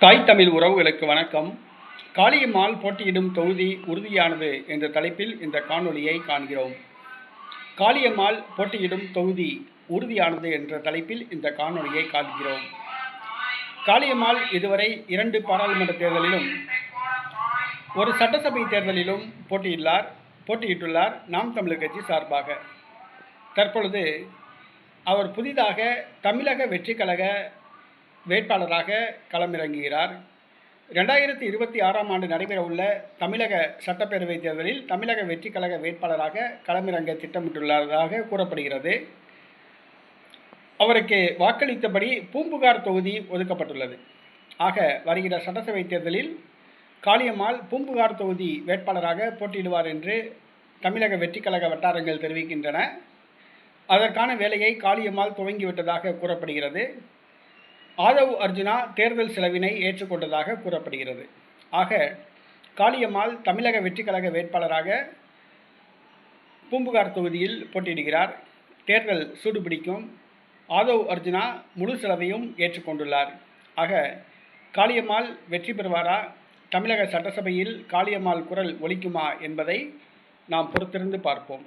தாய் தமிழ் உறவுகளுக்கு வணக்கம். காளியம்மாள் போட்டியிடும் தொகுதி உறுதியானது என்ற தலைப்பில் இந்த காணொளியை காண்கிறோம். காளியம்மாள் போட்டியிடும் தொகுதி உறுதியானது என்ற தலைப்பில் இந்த காணொளியை காண்கிறோம். காளியம்மாள் இதுவரை 2 பாராளுமன்ற தேர்தலிலும் ஒரு சட்டசபை தேர்தலிலும் போட்டியிட்டுள்ளார் நாம் தமிழர் கட்சி சார்பாக. தற்பொழுது அவர் புதிதாக தமிழக வெற்றி கழக வேட்பாளராக களமிறங்குகிறார். 2026ஆம் ஆண்டு நடைபெறவுள்ள தமிழக சட்டப்பேரவை தேர்தலில் தமிழக வெற்றி கழக வேட்பாளராக களமிறங்க திட்டமிட்டுள்ளதாக கூறப்படுகிறது. அவருக்கு வாக்களித்தபடி பூம்புகார் தொகுதி ஒதுக்கப்பட்டுள்ளது. ஆக வருகிற சட்டசபை தேர்தலில் காளியம்மாள் பூம்புகார் தொகுதி வேட்பாளராக போட்டியிடுவார் என்று தமிழக வெற்றி கழக வட்டாரங்கள் தெரிவிக்கின்றன. அதற்கான வேலையை காளியம்மாள் துவங்கிவிட்டதாக கூறப்படுகிறது. ஆதவ் அர்ஜுனா தேர்தல் செலவினை ஏற்றுக்கொண்டதாக கூறப்படுகிறது. ஆக காளியம்மாள் தமிழக வெற்றி கழக வேட்பாளராக பூம்புகார் தொகுதியில் போட்டியிடுகிறார். தேர்தல் சூடுபிடிக்கும். ஆதவ் அர்ஜுனா முழு செலவையும் ஏற்றுக்கொண்டுள்ளார். ஆக காளியம்மாள் வெற்றி பெறுவாரா? தமிழக சட்டசபையில் காளியம்மாள் குரல் ஒலிக்குமா என்பதை நாம் பொறுத்திருந்து பார்ப்போம்.